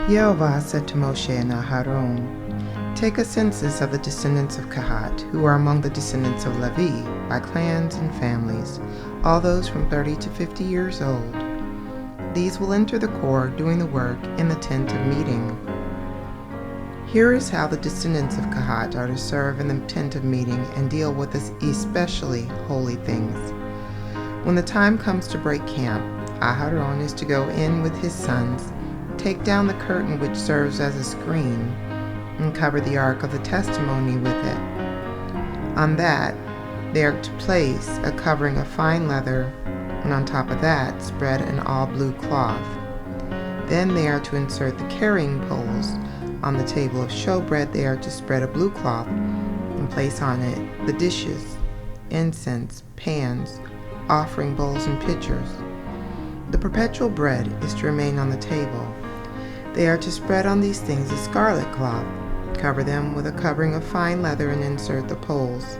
Yehovah said to Moshe and Aharon, "Take a census of the descendants of Chpt, who are among the descendants of Levi, by clans and families, all those from 30 to 50 years old. These will enter the core doing the work in the tent of meeting. Here is how the descendants of Chpt are to serve in the tent of meeting and deal with especially holy things. When the time comes to break camp, Aharon is to go in with his sons, take down the curtain which serves as a screen, and cover the ark of the testimony with it. On that, they are to place a covering of fine leather, and on top of that, spread an all-blue cloth. Then they are to insert the carrying poles. On the table of showbread, they are to spread a blue cloth and place on it the dishes, incense, pans, offering bowls, and pitchers. The perpetual bread is to remain on the table. They are to spread on these things a scarlet cloth, cover them with a covering of fine leather, and insert the poles.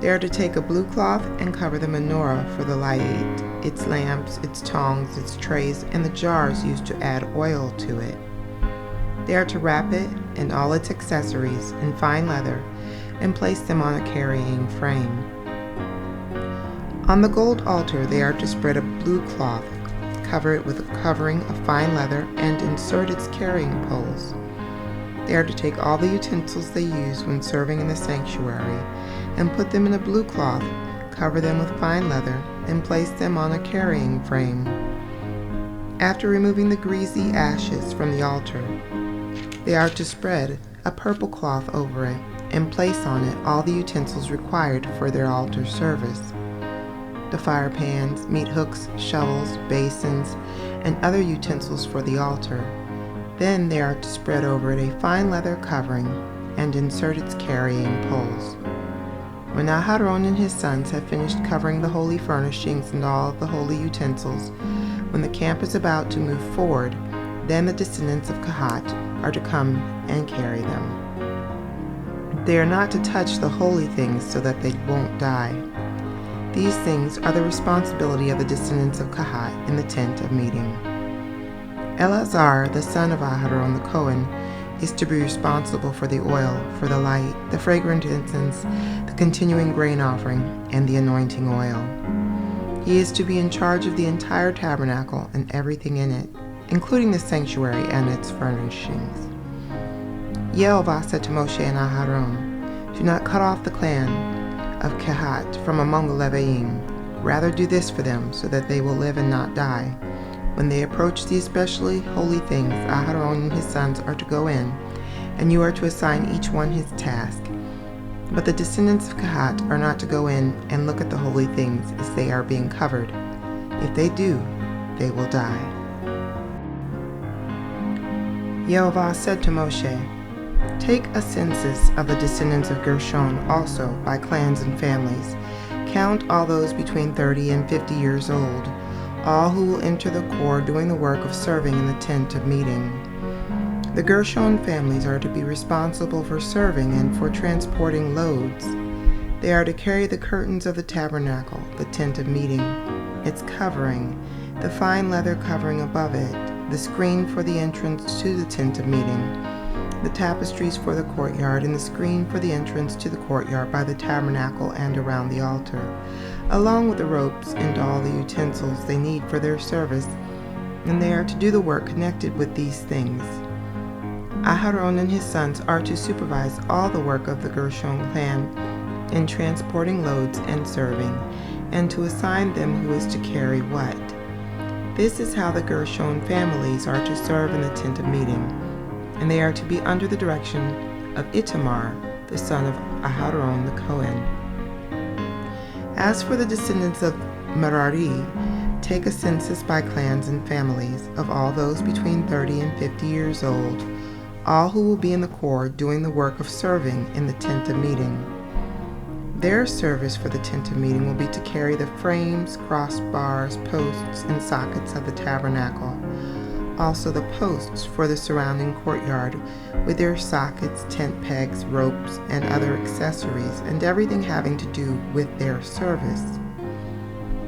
They are to take a blue cloth and cover the menorah for the light, its lamps, its tongs, its trays, and the jars used to add oil to it. They are to wrap it and all its accessories in fine leather and place them on a carrying frame. On the gold altar they are to spread a blue cloth, cover it with a covering of fine leather, and insert its carrying poles. They are to take all the utensils they use when serving in the sanctuary and put them in a blue cloth, cover them with fine leather, and place them on a carrying frame. After removing the greasy ashes from the altar, they are to spread a purple cloth over it and place on it all the utensils required for their altar service: the fire pans, meat hooks, shovels, basins, and other utensils for the altar. Then they are to spread over it a fine leather covering and insert its carrying poles. When Aharon and his sons have finished covering the holy furnishings and all of the holy utensils, when the camp is about to move forward, then the descendants of Chpt are to come and carry them. They are not to touch the holy things so that they won't die. These things are the responsibility of the descendants of Chpt in the tent of meeting. Eleazar, the son of Aharon the Cohen, is to be responsible for the oil, for the light, the fragrant incense, the continuing grain offering, and the anointing oil. He is to be in charge of the entire tabernacle and everything in it, including the sanctuary and its furnishings. Yehovah said to Moshe and Aharon, "Do not cut off the clan of Chpt from among the Leviim. Rather do this for them, so that they will live and not die. When they approach the especially holy things, Aharon and his sons are to go in, and you are to assign each one his task. But the descendants of Chpt are not to go in and look at the holy things as they are being covered. If they do, they will die." Yehovah said to Moshe, "Take a census of the descendants of Gershon also by clans and families. Count all those between 30 and 50 years old, all who will enter the core doing the work of serving in the tent of meeting. The Gershon families are to be responsible for serving and for transporting loads. They are to carry the curtains of the tabernacle, the tent of meeting, its covering, the fine leather covering above it, the screen for the entrance to the tent of meeting, the tapestries for the courtyard, and the screen for the entrance to the courtyard by the tabernacle and around the altar, along with the ropes and all the utensils they need for their service, and they are to do the work connected with these things. Aharon and his sons are to supervise all the work of the Gershon clan in transporting loads and serving, and to assign them who is to carry what. This is how the Gershon families are to serve in the tent of meeting, and they are to be under the direction of Itamar, the son of Aharon the Cohen. As for the descendants of Merari, take a census by clans and families of all those between 30 and 50 years old, all who will be in the core doing the work of serving in the tent of meeting. Their service for the tent of meeting will be to carry the frames, crossbars, posts, and sockets of the tabernacle, also the posts for the surrounding courtyard with their sockets, tent pegs, ropes, and other accessories, and everything having to do with their service.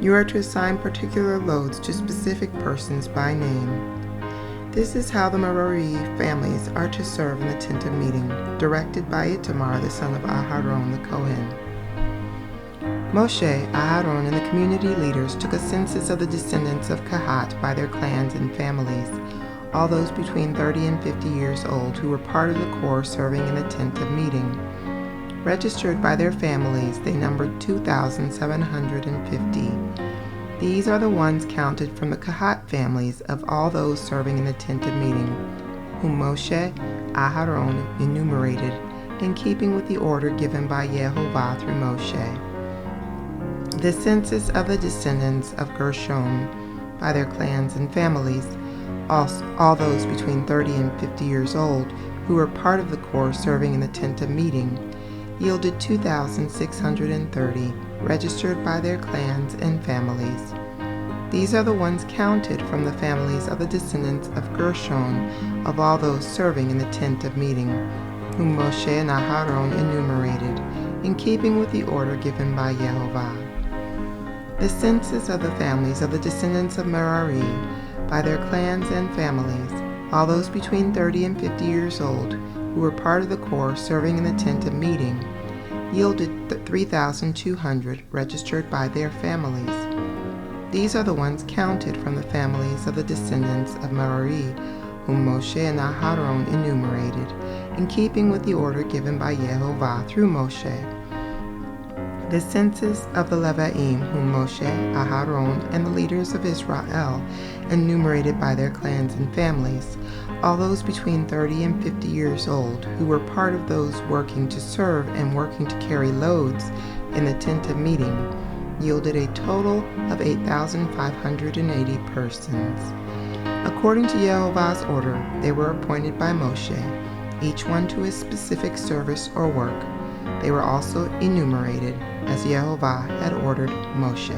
You are to assign particular loads to specific persons by name. This is how the Merari families are to serve in the tent of meeting, directed by Itamar, the son of Aharon the Kohen. Moshe, Aharon, and the community leaders took a census of the descendants of Kahat by their clans and families, all those between 30 and 50 years old who were part of the corps serving in the tent of meeting. Registered by their families, they numbered 2,750. These are the ones counted from the Kahat families of all those serving in the tent of meeting, whom Moshe, Aharon enumerated, in keeping with the order given by Yehovah through Moshe. The census of the descendants of Gershon by their clans and families, all those between 30 and 50 years old who were part of the corps serving in the tent of meeting, yielded 2,630, registered by their clans and families. These are the ones counted from the families of the descendants of Gershon of all those serving in the tent of meeting, whom Moshe and Aharon enumerated, in keeping with the order given by Yehovah. The census of the families of the descendants of Merari by their clans and families, all those between 30 and 50 years old who were part of the corps serving in the tent of meeting, yielded 3,200, registered by their families. These are the ones counted from the families of the descendants of Merari, whom Moshe and Aharon enumerated, in keeping with the order given by Yehovah through Moshe. The census of the Leviim, whom Moshe, Aharon, and the leaders of Israel enumerated by their clans and families, all those between 30 and 50 years old who were part of those working to serve and working to carry loads in the tent of meeting, yielded a total of 8,580 persons. According to Yehovah's order, they were appointed by Moshe, each one to a specific service or work. They were also enumerated as Yehovah had ordered Moshe.